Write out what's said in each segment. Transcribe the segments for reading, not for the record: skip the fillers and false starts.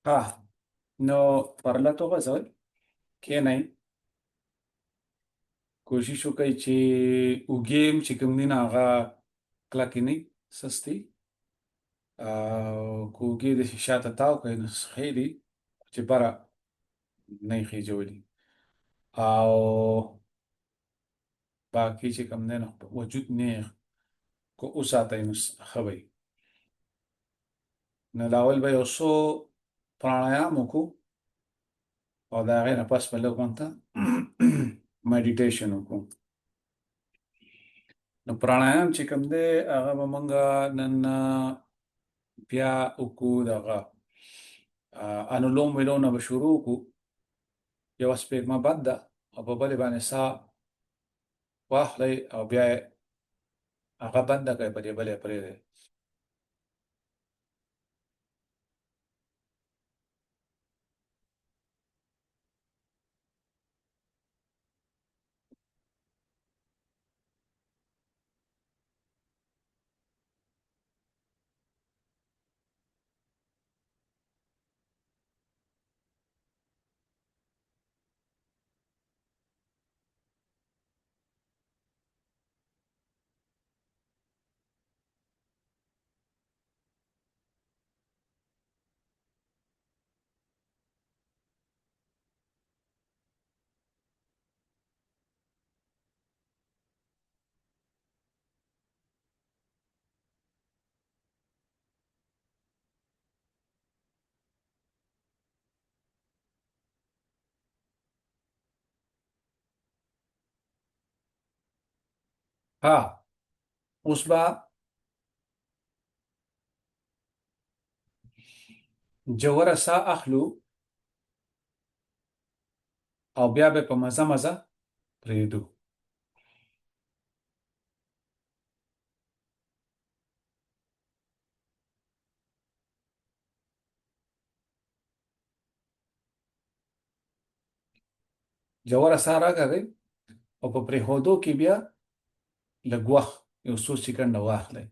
ها نو پرله تو غځول کېنئ. کوشش وکړئ چې اوږې چې کوم دي نه هغه کلکې نه وي، سستې. او که اوږې داسې شاته تاو کړئ نو ښې دي، چې بره نه یې خېجولي. او باقي چې کوم دی نو وجود نیغ که وساتئ نو ښه به وي. نو د اول به یو څو پرانایام وکړو، او د هغې نه پس به لږ غونته میډیټیشن وکړو. نو پرانایام چې کوم دی هغه به مونږ نن بیا وکړو. دغه انولوم ویلوم نه به شروع وکړو. یوه سپېږمه بد ده، او په بلې باندې ساه واخلئ او بیا یې هغه بنده کړئ، په دې بلې یې پرېږدئ. ها اوس به جوره ساه اخلو، او بیا به په مزه مزه پرېږدو. جوره ساه راکاږئ، او په پرېښودو کې بیا لږ وخت یو څو سکنډه واخلئ.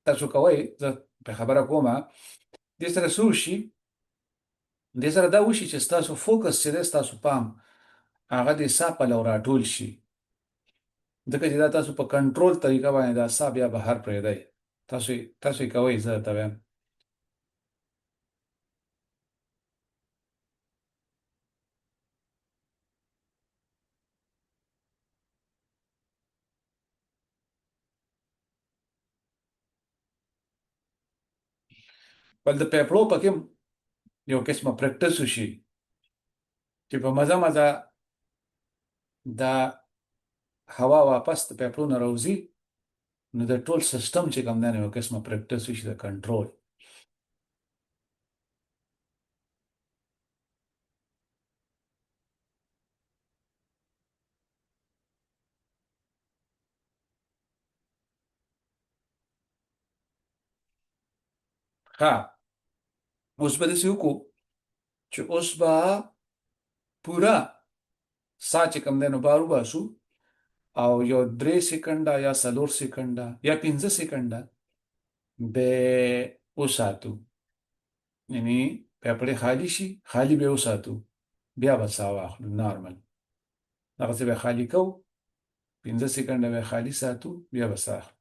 تاسو کوئ، زه په خبره کومه. دې سره څه وشي؟ دې سره دا وشي چې ستاسو فوکس چې دی، ستاسو پام هغه د ساه په لور راټول شي. ځکه چې دا تاسو په کنټرول طریقه باندې دا ساه بیا بهر پرېږدئ. تاسو یې کوئ، زه درته وایم. بل د پیپړو پکې هم یو قسمه پریکټس وشي، چې په مزه مزه دا هوا واپس د پیپړو نه راوځي. نو د ټول سیستم چې کوم دی نو یو قسمه پریکټس وشي د کنټرول. ها اوس به داسې وکړو چې اوس به پوره ساه چې کوم دی نو بار وباسو، او یو 3 سکنډه یا 4 سکنډه یا 5 سکنډه به وساتو. یعنی پیپړې خالی شي، خالی به وساتو، بیا به ساه واخلو نارمل. دغسې به خالی کوو، 5 سکنډه به خالی ساتو، بیا به ساه اخلو.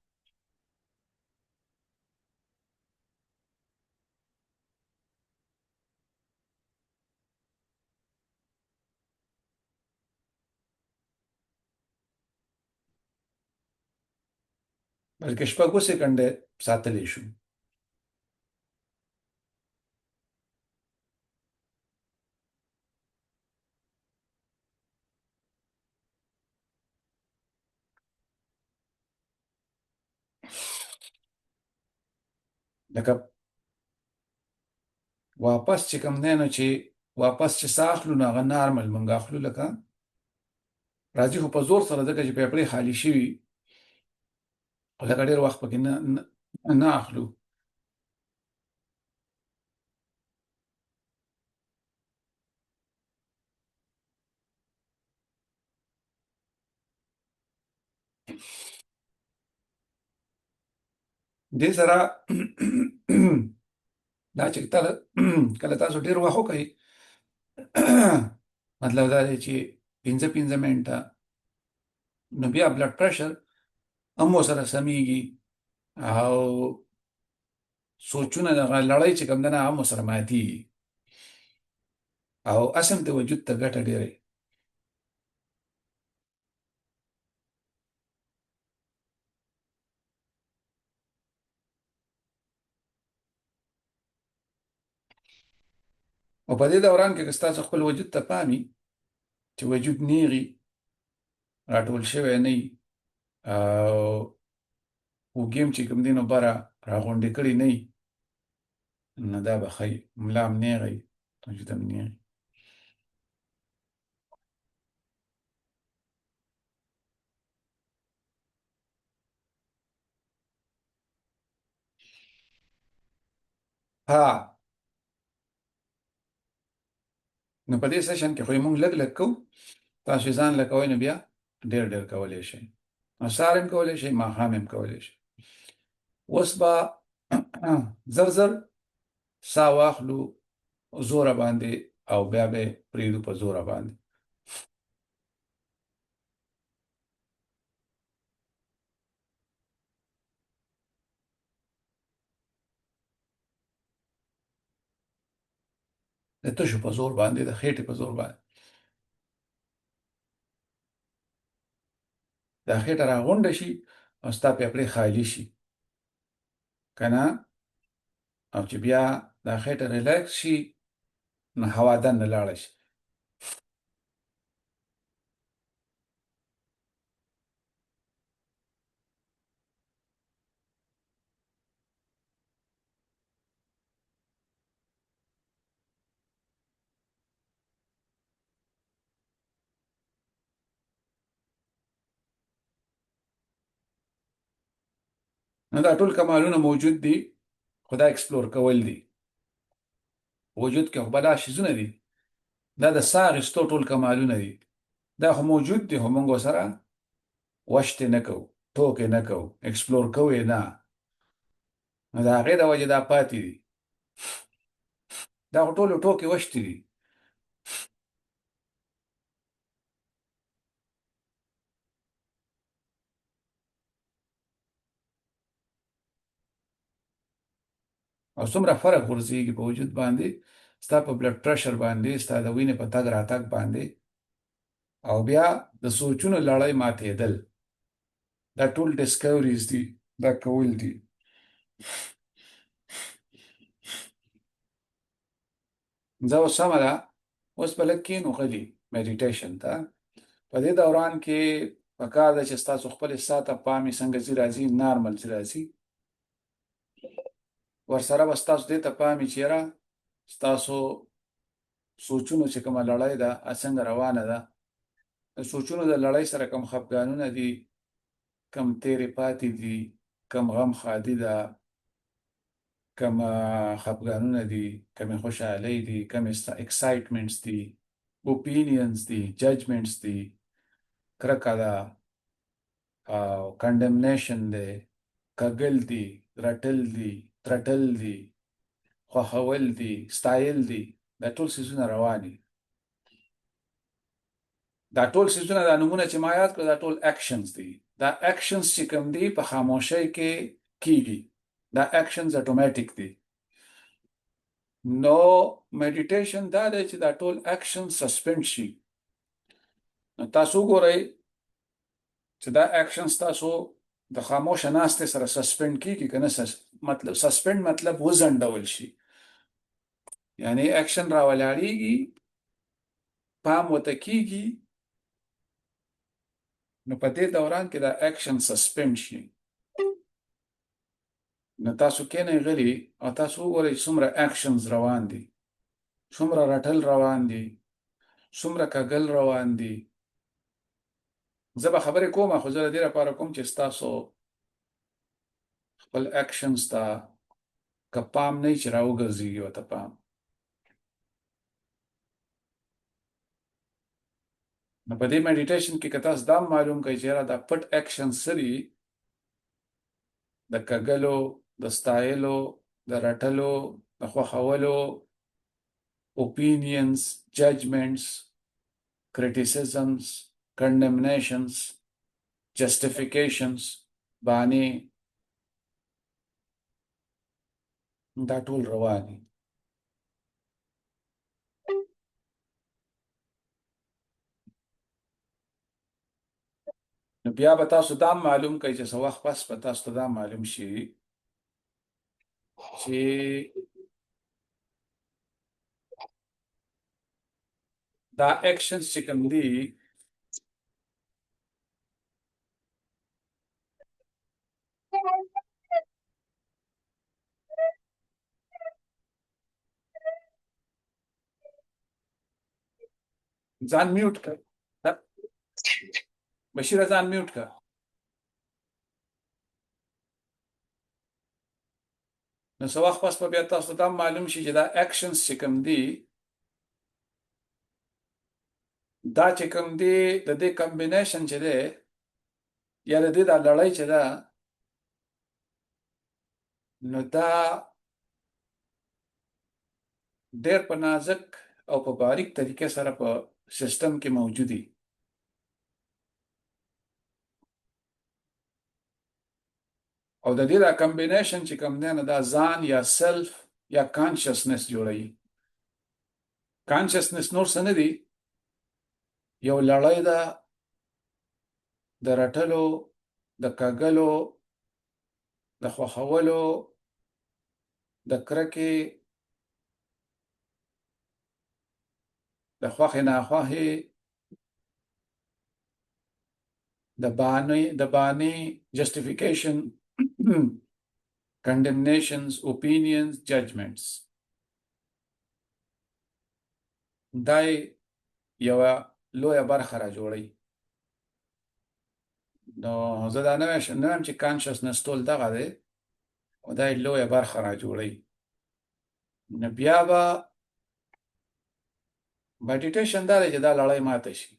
بلکې 6 سکنډه ساتلی شو. لکه واپس چې کوم دی نو چې واپس چې ساه اخلو نو هغه نارمل مونږ اخلو، لکه راځي، خو په زور سره، ځکه چې پیپړې خالي شوي، لکه ډېر وخت پکې نه اخلو. دې سره دا چې کله تاسو ډیر وخت وکړئ، مطلب دا دی چې 15 منټه، نو بیا بلډ پریشر هم ورسره سمیږي، او سوچونه د لړۍ چې کوم دی نه هم ورسره ماتېږي، او اصل د وجود ته ګټه ډېره. او په دې دوران کې که ستاسو خپل وجود ته پام وي چې وجود نیغي راټول شوی نه وي، او اوږې چې کوم دي نو بره راغونډې کړي نه وي، نو دا به ښه وي. ملا هم نیغه وي، وجود هم نیغ وي. ها، نو په دې سیشن کې خو یې مونږ لږ لږ کوو، تاسو یې ځان له کوئ نو بیا ډېر ډېر کولی شئ. نو سهار هم کولی شئ، ماښام هم کولی شئ. اوس به زر زر ساه واخلو زوره باندې، او بیا به یې پرېږدو په زوره باندې. د تشو په زور باندې، د خېټې په زور باندې دا خېټه راغونډه شي، او ستا پیپړې خالي شي که نه، او چې بیا دا خېټه ریلیکس شي، نو هوا دننه لاړه شي. نو دا ټول کمالونه موجود دي، خو دا ایکسپلور کول دي. وجود کې خو به دا شیزونه دي، دا د ساه اخیستو ټول کمالونه دي. دا خو موجود دي، خو موږ ورسره وشت نه کوو، ټوکې نه کوو، ایکسپلور کوو یې نه. نو د هغې د وجې دا پاتې دي. دا خو ټولو ټوکې وشتې دي. او څومره فرق غورځېږي په وجود باندې، ستا په بلډ پریشر باندې، ستا د وینې په تګ راتګ باندې، او بیا د سوچونو لړۍ ماتېدل. دا ټول ډسکوریز دي، دا کول دي. زه اوس سمه ده، اوس به لږ کښېنو غلي میډیټیشن ته. په دې دوران کې پکار ده چې ستاسو خپلې ساه ته پام یې څنګه ځي راځي، نارمل ځي راځي. ورسره به ستاسو دې ته پام وي چې یاره ستاسو سوچونو چې کومه لړۍ ده څنګه روانه ده. د سوچونو د لړۍ سره کوم خفګانونه دي، کم تیرې پاتې دي، کم غم ښادي ده، کم خفګانونه دي، کمې خوشحالۍ دي، کم اکسایټمنټس دي، اوپینینز دي، ججمنټس دي، کرکه ده، او کنډمنیشن دی، کږل دي، رټل دي، ترټل دي، خوښول دي، ستایل دي. دا ټول څیزونه روان دي. دا ټول څیزونه، دا نومونه چې ما یاد کړل، دا ټول اکشنز دي. دا اکشنز چې کوم دي په خاموشۍ کې کیږي. دا اکشنز اتوماتیک دي. نو میډیټیشن دا دی چې دا ټول اکشن سسپند شي. نو تاسو وګورئ چې دا اکشن تاسو د خاموشه ناستې سره سسپند کیږي که نه. مطلب سسپند مطلب وځنډول شي، یعنی اکشن راولاړېږي، پام ورته کیږي، نو په دې دوران کې دا اکشن سسپند شي. نو تاسو کېنئ غلي، او تاسو وګورئ څومره اکشنز روان دي، څومره رټل روان دي، څومره کږل روان دي. زه به خبرې کوم، خو زه د دې لپاره کوم چې ستاسو خپل اکشنز ته که پام نه وي چې راوګرځېږي ورته پام. نو په دې میډیټیشن کې که تاسو دا معلوم کړئ چې یاره دا پټ اکشن سری د کږلو، د ستایلو، د رټلو، د خوښولو، opinions, judgments, criticisms, condemnations, justifications، بانې، دا ټول روان دي. نو بیا به تاسو دا معلوم کړئ چې څه وخت پس به تاسو ته دا معلوم شي چې دا اکشنز چې کوم دي ځان میوټ کړ. بشیره ځان میوټ کړ. نو څه وخت پس به بیا تاسو ته دا معلوم شي چې دا اکشنز چې کوم دي دا چې کوم دي د دې کمبینیشن چې دی یا د دې دا لړۍ چې ده نو دا ډېر په نازک او په باریک طریقې سره په سیستم کې موجودي. او د دې دا کمبینیشن چې کوم دی نو دا ځان یا سلف یا کانشسنس جوړوي. کانشسنس نور څه نه دي، یو لړۍ ده د رټلو، د کږلو، د خوښولو، د کرکې، د خوښې ناخوښې، د بانې جسټیفیکیشن، condemnations, opinions, judgments. دا یوه لویه برخه را جوړوي. نو زه دا نه وایم چې کانشسنس ټول دغه دی، او دا یې لویه برخه را جوړوي. نو بیا به میډیټیشن دا دی چې دا لړۍ ماته شي.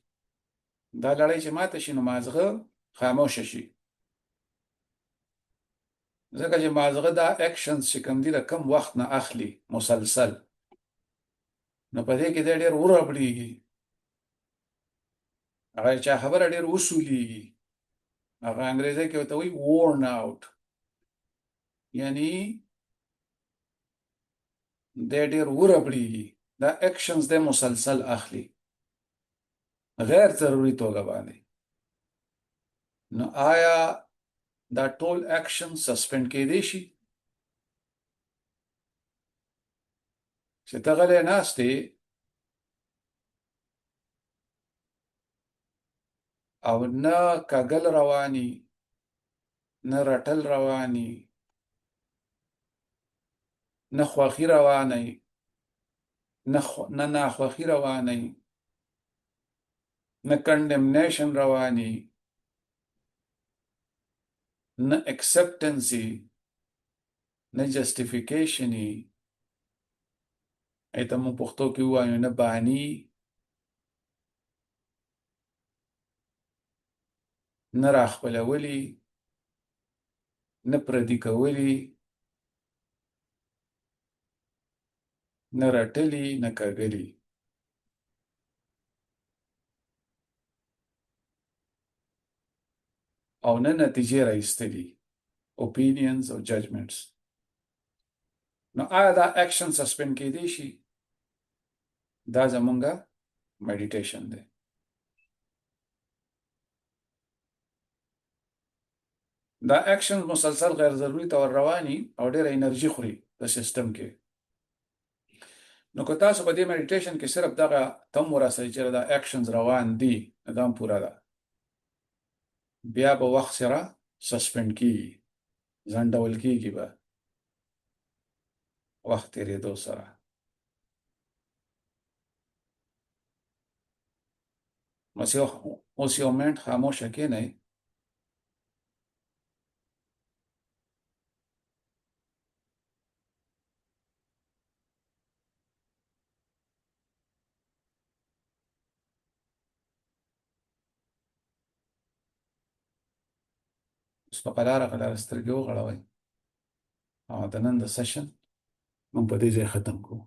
دا لړۍ چې ماته شي نو مازغه خاموشه شي. ځکه چې مازغه دا اکشنز چې کوم دي د کم وخت نه اخلي مسلسل، نو په دې کې دی ډېر وربړېږي. هغه چا خبره ډېر وسولېږي. هغه انګریزي کې ورته وایي worn out، یعنی دی ډېر وربړېږي. دا اکشنز دی مسلسل اخلي غیر ضروري توګه باندې. نو آیا دا ټول اکشن سسپند کېدی شي؟ چې ته غلی ناست یې او نه کږل رواني، نه رټل رواني، نه خوښي رواني، نه ناخوښي رواني، نه کنډمنیشن رواني، نه اکسپټنسي، نه جسټیفیکیشني، ایته مو پښتو کې ووایو نه بانی، نه راخپلولي، نه پردي کولي، نه رټلي، نه کږلي. او نه نتیجې راایستلي، opinions او judgments. نو آیا دا اکشن سسپند کېدی شي؟ دا زمونږه میډیټیشن دی. دا اکشن مسلسل غیر ضروري طور رواني او ډېره انرژي خوري په سیستم کې. نو که تاسو په دې میډیټیشن کې صرف دغه تم ورسئ چې دا اکشنز روان دي، دا هم پوره ده، بیا به وخت سره سسپند کېږي، ځنډول کېږي به وخت تېرېدو سره. اوس یو منټ خاموشه کښېنئ. په قلاره قلاره سترګې وغړوئ او د نن د سیشن موږ په دې ځای ختم کوو.